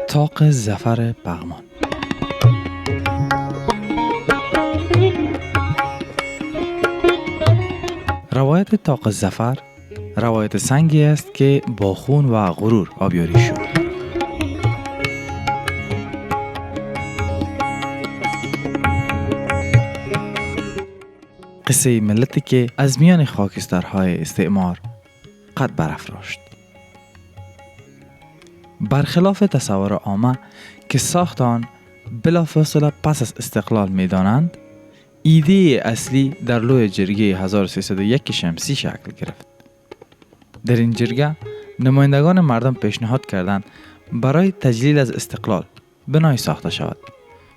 طاق ظفر پغمان. روایت طاق ظفر روایت سنگی است که با خون و غرور آبیاری شد. قصه ملتی که از میان خاکسترهای استعمار قد برافراشت. برخلاف تصور عامه که ساخت آن بلافاصله پس از استقلال می‌دانند، ایده اصلی در لوی جرگه 1301 شمسی شکل گرفت. در این جرگه نمایندگان مردم پیشنهاد کردند برای تجلیل از استقلال بنایی ساخته شود.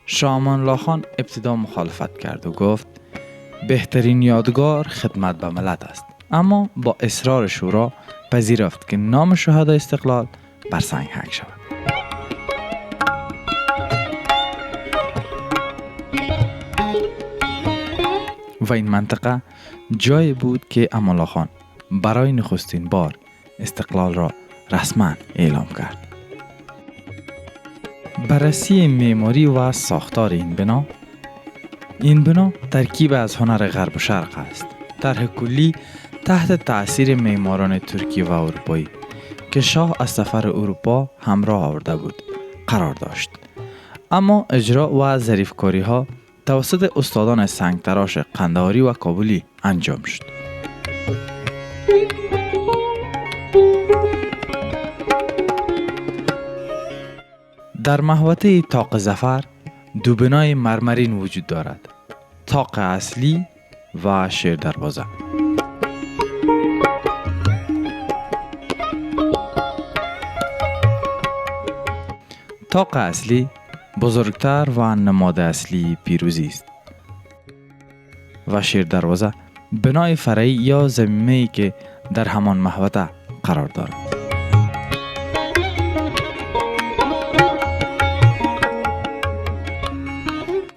شاه امان الله خان ابتدا مخالفت کرد و گفت بهترین یادگار خدمت به ملت است، اما با اصرار شورا پذیرفت که نام شهدای استقلال بر سنگ حک شود. و این منطقه جایی بود که امان الله خان برای نخستین بار استقلال را رسما اعلام کرد. بررسی معماری و ساختار این بنا ترکیب از هنر غرب و شرق است. طرح کلی تحت تأثیر معماران ترکی و اروپایی که شاه از سفر اروپا همراه آورده بود قرار داشت، اما اجرا و ظریفکاری ها توسط استادان سنگتراش قندهاری و کابلی انجام شد. در محوطه طاق ظفر دو بنای مرمرین وجود دارد: طاق اصلی و شیر دروازه. طاق اصلی بزرگتر و نماد اصلی پیروزی است و شیر دروازه بنای فرعی یا ضمیمه‌ای که در همان محوطه قرار دارد.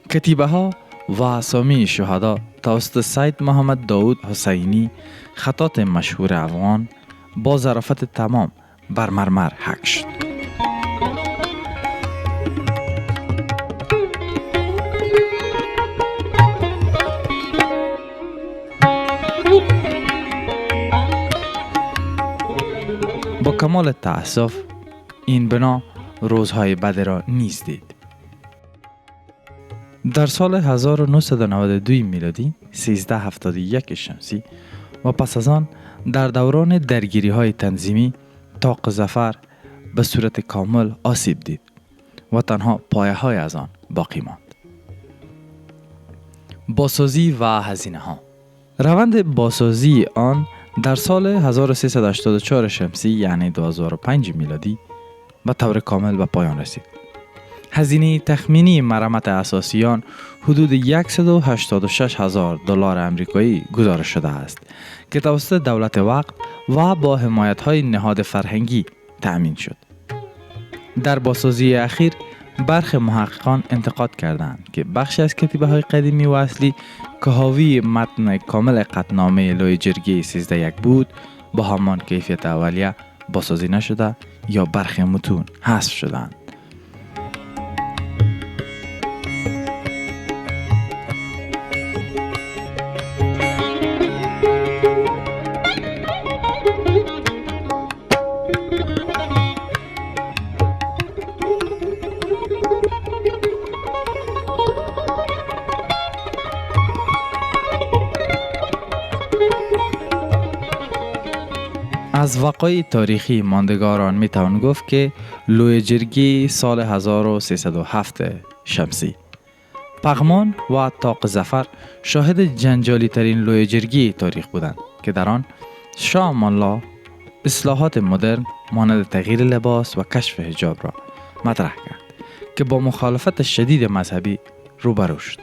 کتیبه ها و اسامی شهدا توسط سید محمد داود حسینی، خطاط مشهور افغان، با ظرافت تمام بر مرمر حک شد. با کمال تأسف این بنا روزهای بد را نیز دید. در سال 1992 میلادی 1371 شمسی و پس از آن در دوران درگیری های تنظیمی طاق ظفر به صورت کامل آسیب دید و تنها پایه های از آن باقی ماند. بازسازی و هزینه ها. روند بازسازی آن در سال 1384 شمسی یعنی 2005 میلادی به طور کامل به پایان رسید. هزینه تخمینی مرمت اساسی آن حدود $186,000 آمریکایی گزارش شده است که توسط دولت وقت و با حمایت‌های نهاد فرهنگی تأمین شد. در بازسازی اخیر برخی محققان انتقاد کردند که بخشی از کتیبه‌های قدیمی و اصلی که حاوی متن کامل قطعنامه لوی جرگه 1301 بود با همان کیفیت اولیه بازسازی نشده یا برخی متون حذف شدند. از وقایع تاریخی ماندگاران می توان گفت که لوی جرگه سال 1307 شمسی، پغمان و طاق ظفر شاهد جنجالی ترین لوی جرگه تاریخ بودند که در آن شاه امان الله اصلاحات مدرن مانند تغییر لباس و کشف حجاب را مطرح کرد که با مخالفت شدید مذهبی روبرو شد.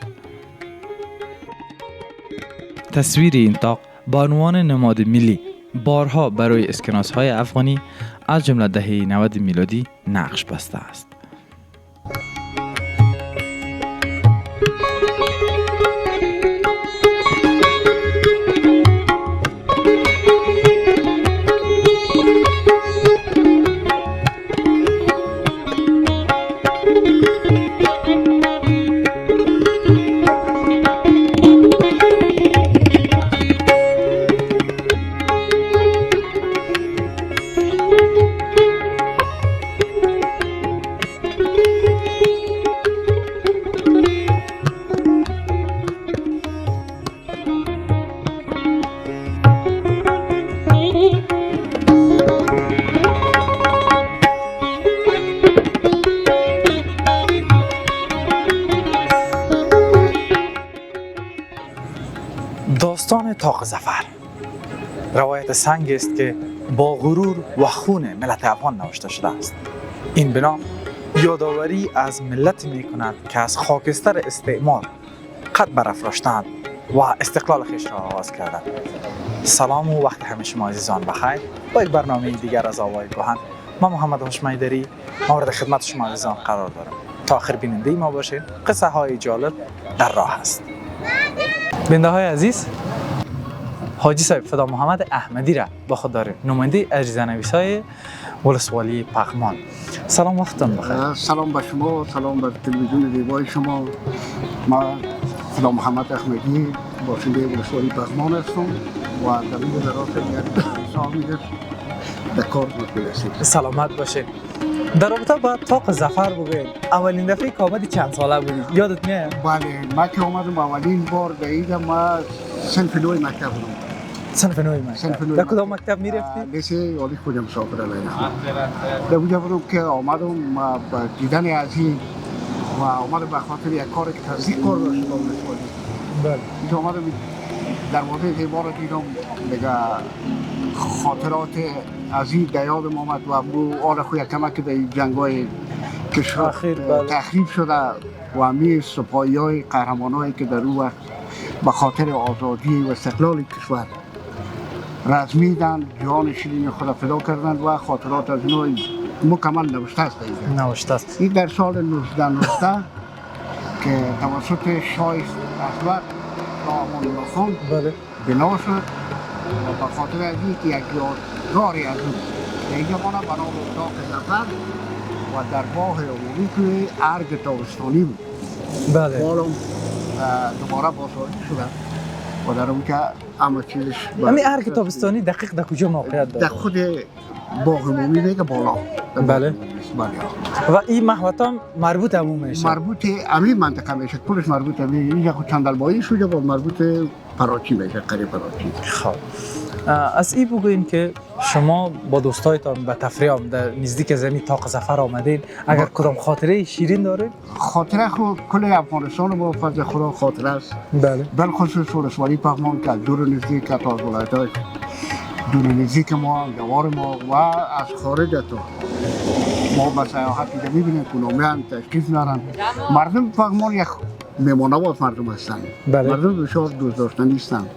تصویر این طاق با عنوان نماد ملی بارها برای اسکناس‌های افغانی از جمله دهه 90 میلادی نقش بسته است. داستان طاق ظفر روایت سنگ است که با غرور و خون ملت افغان نوشته شده است. این بنا یادآوری از ملت می کند که از خاکستر استعمار قد برافراشتند و استقلال خیش را آغاز کردند. سلام و وقت همه شما عزیزان بخیر. با یک برنامه دیگر از آوای کهن، من محمد هاشمیدری مورد خدمت شما عزیزان قرار دارم. تا آخر بیننده ما باشید. قصه های جالب در راه است. بنده های عزیز، حاجی صاحب فدا محمد احمدی را با خود داریم، نماینده اجزا نویسای ولسوالی پغمان. سلام، وقتتون بخیر. سلام به شما، سلام به تلویزیون زیبای شما. من فدا محمد احمدی باشنده ولسوالی پغمان هستم و در این دراز یک سالی در کار می‌کنم. سلامت باشید. در رابطه با طاق ظفر بگوید، اولین دفعه که آمدی چند ساله بودی؟ یادت میاد؟ بله، من که آمدم اولین بار در اینجا ما صنف نوع مکتب بودم. صنف نوع مکتب. در کدام مکتب میرفتی؟ لیسه عالی خودم مسافر علینا. در اونجا بودم که آمدم با دیدن عزیز و آمدم به خاطر یک کار که تصدیق کار داشتم ولسوالی. بله. اینجا آمدم دروازه زیبا رو دیدم، دیگه خاطرات عزیز در یادم آمد و آن خوی کمک که در جنگ‌های کشور تخریب شده و همه سپاهی‌های قهرمان‌هایی که در اون وقت به خاطر آزادی و استقلال کشور رزمیدن، جان شیرین خود فدا کردند و خاطرات از اینها مکمل نوشته است. نوشته است. این در سال 1990 که توسط شاه اکبر امان الله خان بنا شد و به خاطر از اینکه یک یادگاری از اون اینجا ما بنا به طاق ظفر و در باغ عمومی که ارگ تابستانی بود. بله. حالا دوباره بازسازی شده و در اون که همه چیزش همین ارگ تابستانی دقیق در کجا موقعیت داره؟ در خود باغ عمومی میگه بالا. بله. و این محوطه مربوط همون میشه؟ مربوط همین منطقه میشه، کلش مربوط همین. اینجا خود چندلبایی شده با مربوط پراچی میشه، قریه پراچی. خب از این بگوین که شما با دوستایتان به تفریح در نزدیک زمین طاق ظفر آمدین، اگر کدام خاطره شیرین داره؟ خاطره خود کل افغانستان با فضل خدا خاطره است. بله. بالخصوص ولسوالی پغمان که دور نزدیک از ولایت‌های دور نزدیک ما، گوار ما و از خارج تا ما به سیاحت اینجا می‌بینیم که نامیان تشریف میارن. مردم پغمان یک میمانواز مردم هستند. بله. مردم بسیار دوست داشتنی هستند.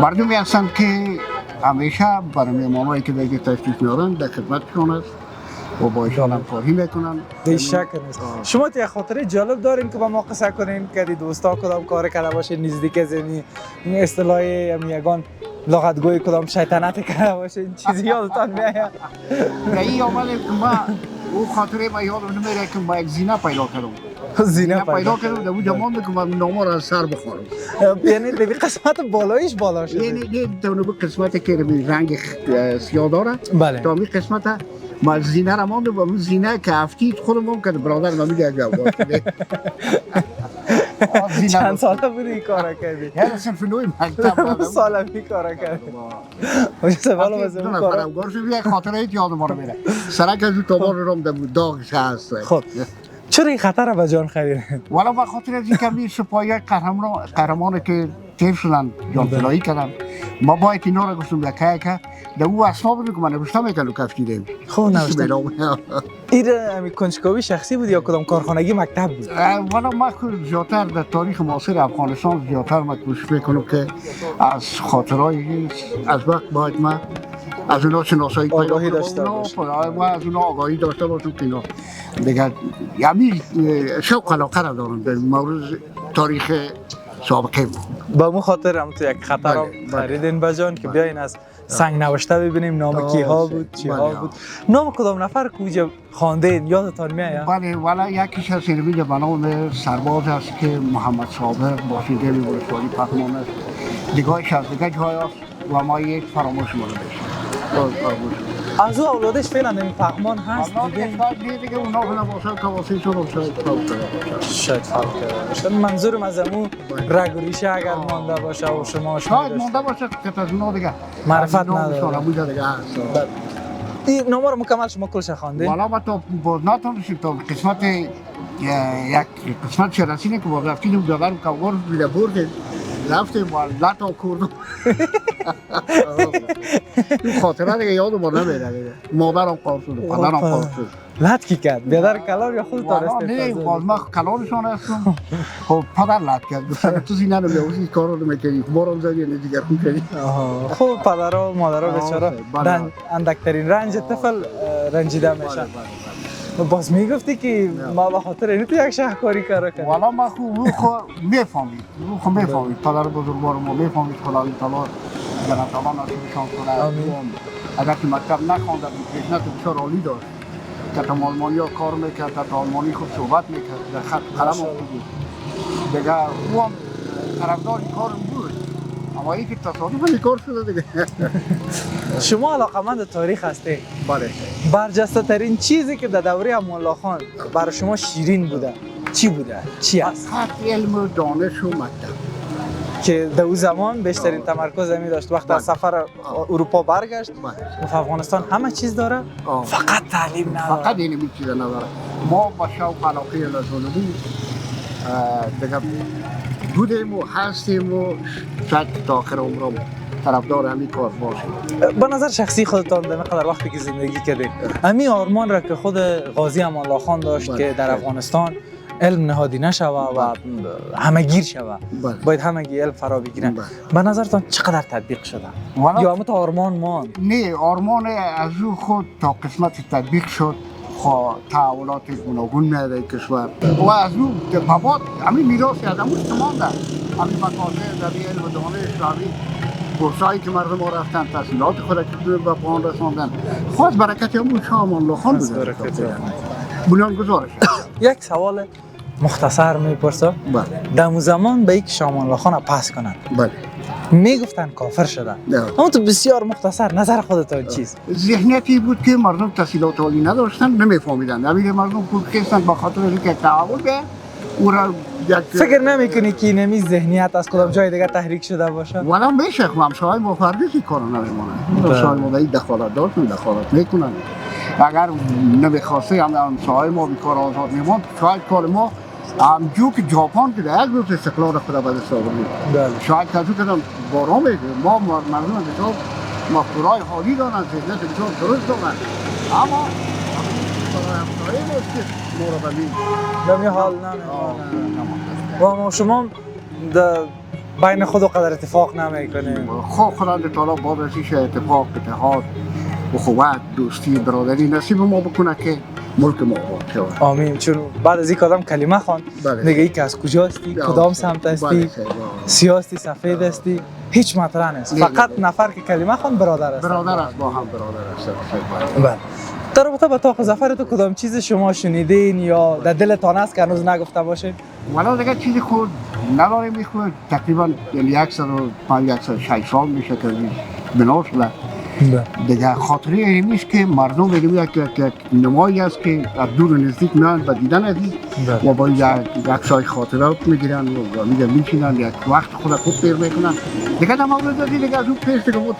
مردمی هستند که همیشه برای میمانایی که دیگه تشریف میارن در خدمتشون است و با ایشان همکاری میکنن. هیچ شک نیست. شما یک خاطره جالب دارین که با ما قصه کنین که دوستا کدام کار کرده باشه نزدیک زمین، این اصطلاح یگان لغتگوی کدام شیطنت کرده باشه، این چیزی یادتان میاد؟ نه، این آمده که ما او خاطره ما یادم نمیره که ما یک زینه پیدا کردم. زینه پیدا کردم در اونجا ماند که من نامه را از سر بخورم. یعنی به قسمت بالایش بالا شده؟ یعنی در به قسمتی که رنگ سیاه داره. بله. تا می قسمت ما زینه را ماند و اون زینه که هفتید خودم هم که برادر نمیده جواب داده. چند ساله بودی این کارا کردی؟ یعنی صنف نوع مکتب ساله این کارا کردی؟ باشه سوالو بزن اون کارا. یک خاطره یادم ما رو میره. سرک از اون تابار رو هم در داغش هست. خب چرا این خطر را به جان خریدین؟ والا به خاطر از اینکه می سپاهی قهرمان که تیر شدن جان فدایی کردن ما باید اینا را گفتم یکه که در او اسناد رو که من نوشته میکنم کفگیره خوب نوشته این همین کنجکاوی شخصی بود یا کدام کارخانگی مکتب بود؟ والا ما زیادتر در تاریخ معاصر افغانستان زیادتر ما کوشش میکنم که از خاطرهای از وقت باید ما از اونا شناسایی آگاهی داشته باشم و از اونا آگاهی داشته باشم که اینا دیگه یعنی شوق علاقه را دارم در مورد تاریخ سابقه با مو خاطر هم تو یک خطر هم خریدین بجان که بیاین از سنگ نوشته ببینیم نام کی ها بود چی ها بود نام کدام نفر کجا خواندین یادتان میاد؟ بله والا یکیش از اینجا به نام سرباز است که محمد صابر باشنده ولسوالی پهلوان است دیگه‌اش از دیگه جای است و ما یک فراموش مونده از او اولادش فعلا نمی پهلوان هست دیگه اونا فعلا باشد کواسی شد شاید فرق کرده منظورم از امو رگ و ریشه اگر مانده باشه و شما شاید مانده باشه که از اونا دیگه معرفت نداره بوده دیگه این نامه رو مکمل شما کلش خوانده؟ والا ما تا نتونستیم تا قسمت یک قسمت رسیدیم که با رفتیم دادن کاغور بیده بردیم رفتیم و لطا کردم این خاطره دیگه یادم نمیره مادرم قار شد پدرم قار شد لط کی کرد؟ بیادر کلار یا خود تارسته؟ نه باز ما کلارشان هستم خب پدر لط کرد گفتم تو زینه رو می‌اوزی کار رو نمی‌کنی بارم زدی نه دیگر خون کردی خب پدر و مادر بیچاره اندکترین رنج طفل رنجیده میشه باز میگفتی که ما به خاطر اینو تو یک شهرکاری کار کردم والا ما خو میفهمید پدر بزرگوار ما میفهمید خدا تعالی جناب تعالی نصیبشان کنه اگر که مکتب نخوانده بود پیشنهاد بسیار عالی داشت که تا آلمانی ها کار میکرد تا آلمانی خوب صحبت میکرد در خط قلم بود دیگه او هم طرفدار این کار بود اما این که تصادف این کار شده دیگه شما علاقمند تاریخ هستی؟ بله برجسته ترین چیزی که در دوره امان الله خان برای شما شیرین بوده چی بوده؟ چی است؟ فقط علم و دانش و مکتب که در اون زمان بیشترین تمرکز می داشت وقتی از سفر اروپا برگشت و افغانستان همه چیز داره فقط تعلیم نداره فقط این چیز نداره ما با شوق علاقه لازمی دیگه بودیم و هستیم و شاید تا آخر عمرم طرفدار همین کار باشیم به نظر شخصی خودتان در مقدار وقتی که زندگی کردید همین آرمان را که خود غازی امان الله خان داشت که در افغانستان علم نهادی نشوه و همه گیر شوه باید همگی علم فرا بگیرن به نظرتان چقدر تطبیق شده یا همون تا آرمان ماند؟ نه آرمان از او خود تا قسمت تطبیق شد تحولات گوناگون میاده کشور و از او بابات همین میراثی از همون مانده همین مکاتب در علم و دانش همین کورسایی که مردم ها رفتن تحصیلات خود که به پایان رساندن خواست برکت همون شاه امان الله خان بوده بنیانگذارش یک سوال مختصر میپرسم در اون زمان به یک شاه امان الله خان پس کنن میگفتن کافر شدن اما تو بسیار مختصر نظر خودتان چیست؟ ذهنیتی بود که مردم تحصیلات عالی نداشتن نمیفهمیدن همین مردم کودکستن با خاطر اینکه تعهد به او را فکر نمیکنی که نمی ذهنیت از کدام جای دیگه تحریک شده باشه؟ والا میشه همسایه ما فردی کارو نمیمونه همسایه ما این دخالت داشتن دخالت میکنن اگر نمیخواسته همسایه ما بیکار آزاد میموند شاید کار ما همجور که ژاپن که در یک روز استقلال خود به دست آورد شاید کسی که باران میگه ما مردم بسیار مفکورهای حالی دارن ذهنیت بسیار درست دارن اما همسایه باید که ما را ببین حال نمیمونه و شما بین خود و قدر اتفاق نمیکنه خب خدا تعالی بعد از این اتفاق اتحاد اخوت دوستی برادری نصیب ما بکنه که ملک ما آباد شود آمین چون بعد از این کدام کلمه خوان دیگه ای که از کجا هستی کدام سمت هستی سیاستی سفید هستی هیچ مطرح نیست فقط نفر که کلمه خوان برادر است با هم برادر است در رابطه با طاق ظفر تو کدام چیز شما شنیدین یا در دلتان است که هنوز نگفته باشه؟ والا دیگه چیزی خود نداریم خود تقریبا 105 106 سال میشه که بنا شده دیگه خاطره این است که مردم میگوید که نمایی است که از دور و نزدیک میان و دیدن ازی و با یک عکسای خاطرات میگیرن و میگن میشینن یک وقت خود خوب پیر میکنن دیگه در مورد دیگه از اون پیش دیگه بود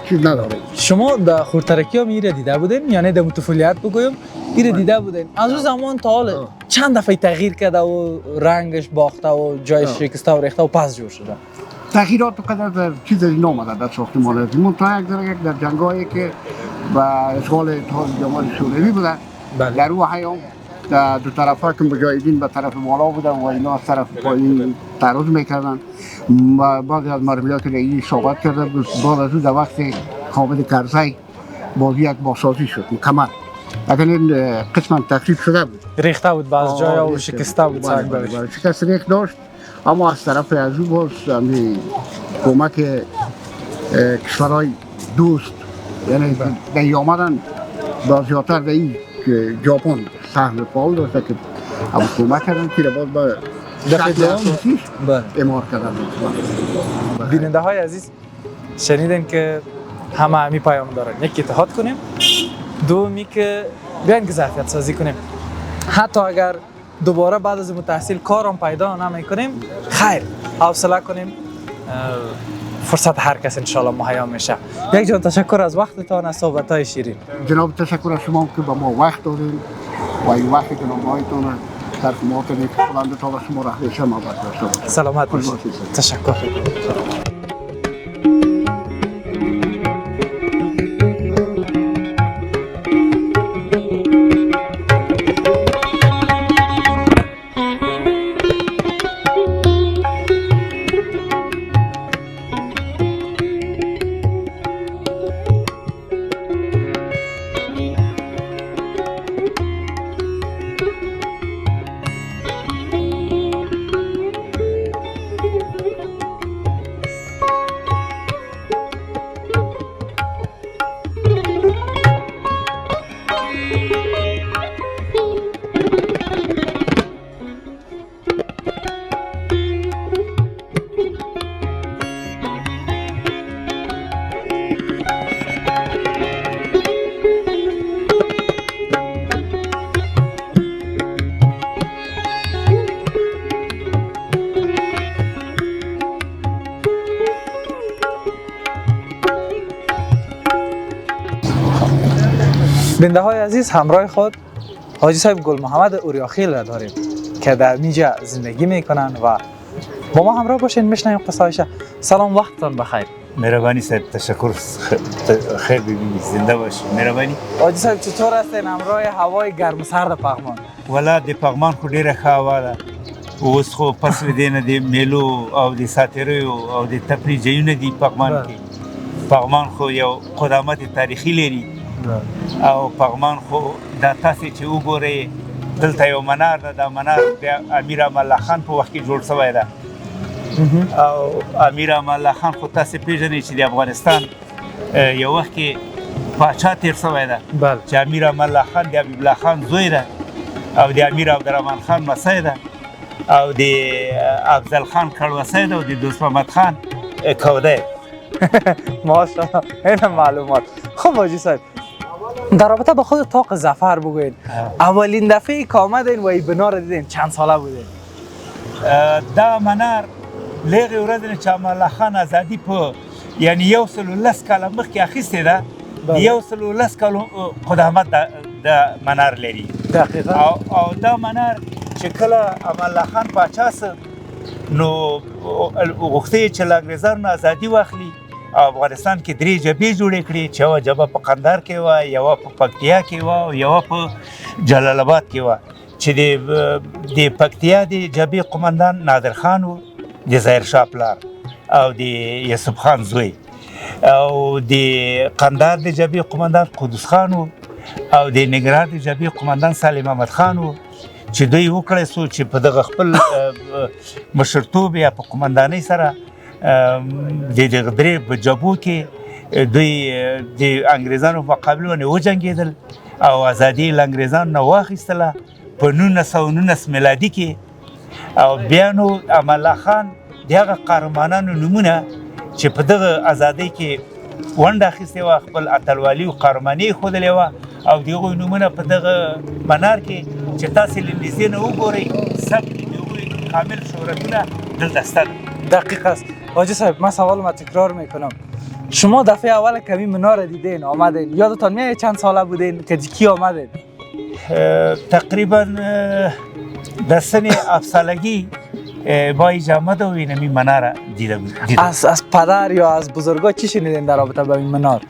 چیز نداره. شما در خورترکی ها میره دیده بودین یا نه در طفولیت بگویم میره دیده بودین از اون زمان تا حال چند دفعه تغییر کرده و رنگش باخته و جایش شکسته و ریخته و پس جور شده؟ تغییرات تو قدر در چیز نامده در ساختمان ازیمون تا یک در جنگایی که با اشغال اتحاد جماهیر شوروی بوده در او حیام دو طرف ها که مجاهدین به طرف بالا بودن و اینا از طرف پایین تعرض میکردن بعضی از مرمیات که این صحبت کرده بود بعد از او در وقت حامد کرزی بازی یک باسازی شد مکمل اگر این قسم تخریب شده بود ریخته بود بعض جایا و شکسته بود سنگ برش شکست ریخت داشت اما از طرف از او باز کمک کشورهای دوست یعنی در آمدن با زیادتر در این ژاپن سهم فعال داشته که اما کمک کردن که باز با شکل اساسیش اعمار کردن. بیننده های عزیز شنیدین که همه همی پیام دارن یک اتحاد کنیم دومی که بیاین که ظرفیت سازی کنیم حتی اگر دوباره بعد از تحصیل کارم پیدا نمی کنیم خیر حوصله کنیم فرصت هر کس انشالله مهیا میشه. یک جان تشکر از وقتتان از صحبت های شیرین. جناب تشکر از شما که با ما وقت دادین و این وقتی که نامهایتان طرف ما کنید خداوند تا به شما رحمت شما باشد. سلامت باشید. تشکر. بنده های عزیز همراه خود حاجی صاحب گل محمد اوریاخیل را داریم که در اینجا زندگی میکنن و با ما همراه باشین میشنیم قصایش. سلام وقتتان بخیر. مهربانی صاحب تشکر خیر ببینید زنده باشید. مهربانی حاجی صاحب چطور هستین همراه هوای گرم و سرد پغمان؟ والا د پغمان خو ډیره ښه هوا ده اوس خو فصل دی نه د میلو او د ساتیریو او د تفریح ځایونه دي پغمان کې. پغمان خو یو قدامت تاریخي لري او پغمان خو دا تاسې چې وګورئ دلته یو منار ده دا منار د امیر امان الله خان په وخت کې جوړ شوی ده او امیر امان الله خان خو تاسې پیژنئ چې د افغانستان یو وخت کې پاچا تیر شوی ده چې امیر امان الله خان د حبیب الله خان زوی ده او د امیر عبدالرحمن خان مسی ده او د افضل خان کړوسی ده او د دوست محمد خان کوده. ماشاءالله این معلومات. خب حاجی صاحب در رابطه با خود طاق ظفر بگوید اولین دفعه که آمدین و این بنا را دیدین چند ساله بودین؟ دا منار لغې ورځ نه چې امان الله خان ازادي په یعنی 110 کاله مخکې اخیستې ده 110 کالو قدامت د منار لري. دقیقا. او دا منار چې کله امان الله خان پاچا سه نو غوښتې چې له انګریزانو نه ازادي واخلي او افغانستان کې 3 جبهې جوړې کړې چې یوه جبهه په قندهار کې وه یوه په پکتیا کې وه او یوه په جلال آباد کې وه چې د پکتیا د جبهې قمندان نادر خان و د ظاهرشاه پلار او د یوسف خان زوی او د قندهار د جبهې قمندان قدوس خان و او د ننګرهار د جبهې قمندان سالم احمد خان و چې دوی وکړی سو چې په دغه خپل مشرتوب یا په قمندانۍ سره د دغه درې په جبهو کې دوی د انګریزانو په مقابل باندې وجنګېدل او ازادي له انګریزانو نه واخیستله په 1919 میلادي کې او بیا نو امان الله خان د هغه قهرمانانو نومونه چې په دغه ازادۍ کې ونډه اخیستې وه، خپل اتلوالي او قهرماني یې ښودلې وه او د هغوی نومونه په دغه منار کې چې تاسې له نږدې نه وګورئ ثبت د هغوی کامل شهرتونه دلته شته ده. دقیق است. حاجی صاحب من سوالم تکرار میکنم، شما دفعه اول کمی منار دیدین آمدین، یادتان میاد چند ساله بودین که کی آمدین؟ تقریبا در سن 7 سالگی با اجامت و اینمی منار دیده بود. از پدر یا از بزرگا چی شنیدین در رابطه با این منار؟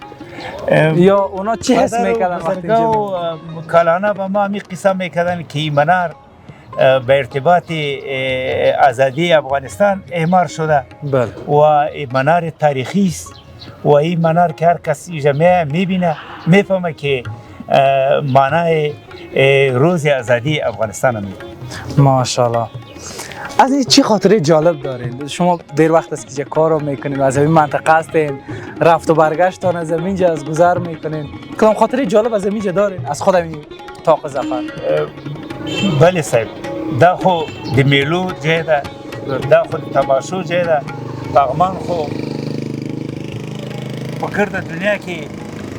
یا اونا چی حس میکردن وقتی اینجا کلانه به ما همی قصه میکردن که این منار به ارتباط آزادی افغانستان اعمار شده. بله. و این منار تاریخی است و این منار که هر کسی اینجا میبینه میفهمه که معنای روز آزادی افغانستان هم ماشاءالله. از این چی خاطره جالب دارین؟ شما دیر وقت است که کار رو میکنین و از این منطقه هستین، رفت و برگشتان از اینجا از گذر میکنین، کدام خاطره جالب از اینجا دارین از خود این طاق ظفر؟ بله صاحب، دا خو د میلو جای ده، دا خو د تماشو جای ده. پغمان خو په ګرده دنیا کې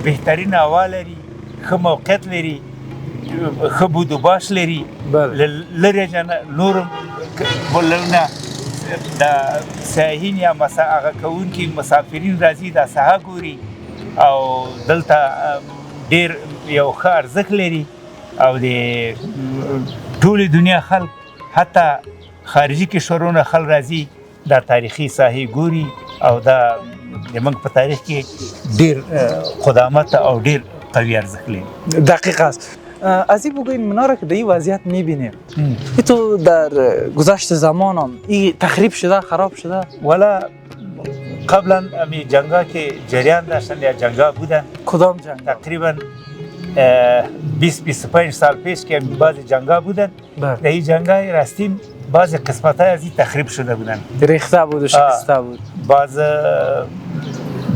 بهترین هوا لري، ښه موقعیت لري، ښه بود و باش لري. لرې نور بلونه د سیاحین یا هغه کوونکي مسافرین راځي دا ساحه ګوري او دلته ډېر یو ښه ارزښت لري او د ټولې دنیا خلک حتی خارجي کشورونه خلک راځي دا تاریخي ساحې ګوري او دا زموږ په تاریخ کې ډېر قدامت او ډېر قوي ارزښت لري. دقیق است. از این بگوین مناره که در این وضعیت میبینیم این تو در گذشت زمان هم این تخریب شده خراب شده؟ والا قبلا امی جنگا که جریان داشتن یا جنگا بودن. کدام جنگ؟ تقریبا 20-25 سال پیش که بعض جنگا بودن. در این جنگای راستین بعض قسمت های از این تخریب شده بودن، ریخته بود و شکسته بود. بعض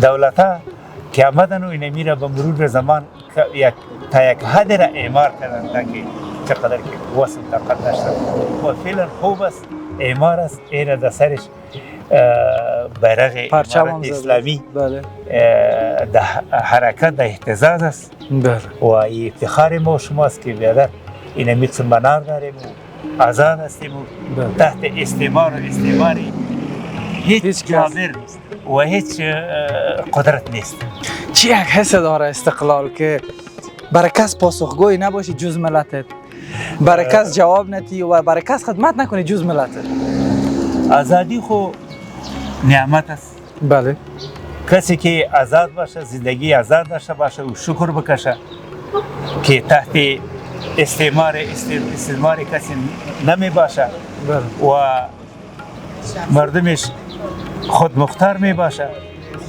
دولت ها که آمدن و این میره به مرور زمان تا یک حد را اعمار کردن تا که چقدر که وصل طاقت داشتن و فعلا خوب است، اعمار است. این در سرش بیرغ امارت اسلامی در حرکت در اهتزاز است و این افتخار ما شماست که بیادر این میت منار داریم و آزاد هستیم و تحت استعمار و استعماری هیچ جابر و هیچ قدرت نیست. چی یک حس داره استقلال که برای کس پاسخگوی نباشی جز ملتت، برای کس جواب ندی و برای کس خدمت نکنی جز ملتت؟ آزادی خو نعمت است. بله. کسی که آزاد باشه، زندگی آزاد داشته باشه و شکر بکشه که تحت استعمار کسی نمی باشه و مردمش خود مختار می باشه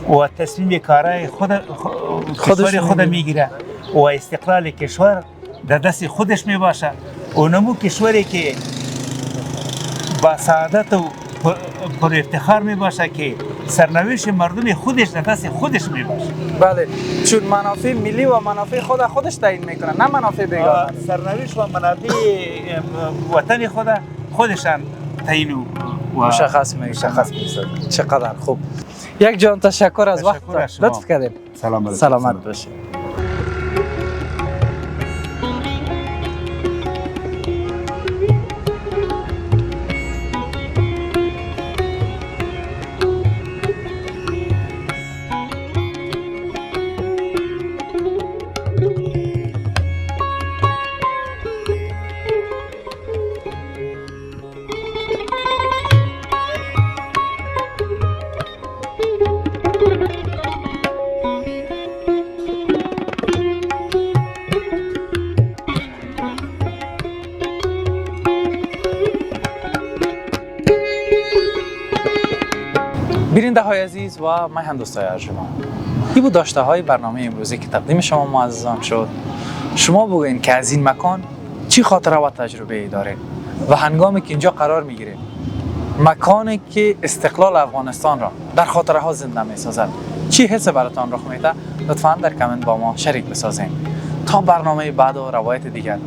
و تصمیم کارای خود میگیره و استقلال کشور در دست خودش می باشه و نمو کشوری که با سعادت و پر افتخار می باشه که سرنوشت مردم خودش در دست خودش می باشه. بله، چون منافع ملی و منافع خودش تعیین میکنه، نه منافع بیگانه. سرنوشت و منافع وطن خودشان تعیین و مشخص میکنه. چقدر خوب. یک جان تشکر از وقت لطف کردیم. سلامت باشید. بیننده های عزیز و من دوستای ارجمند، این بود داشته های برنامه امروزی که تقدیم شما معززان شد. شما بگوین که از این مکان چی خاطره و تجربه ای دارین و هنگامی که اینجا قرار میگیرین، مکانی که استقلال افغانستان را در خاطره ها زنده می سازد، چی حس براتان رخ میده؟ لطفاً در کامنت با ما شریک بسازین. تا برنامه بعد و روایت دیگر،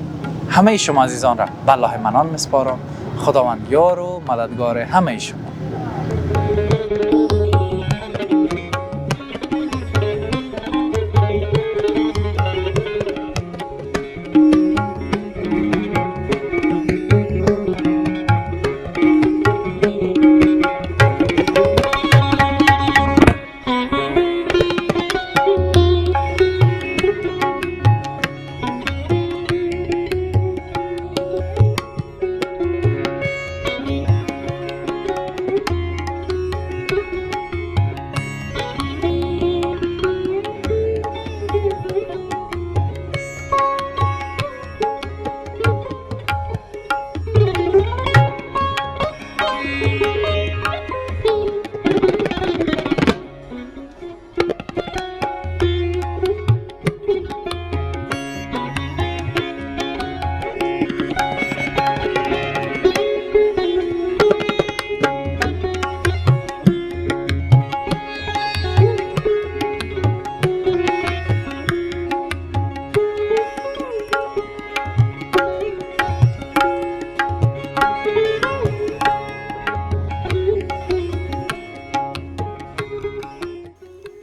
همه شما عزیزان را به الله منان میسپارم. خداوند یار و مددگار همه شما.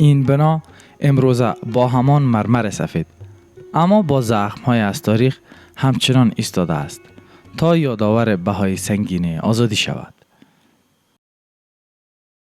این بنا امروزه با همان مرمر سفید اما با زخم‌های از تاریخ همچنان ایستاده است تا یادآور بهای سنگین آزادی شود.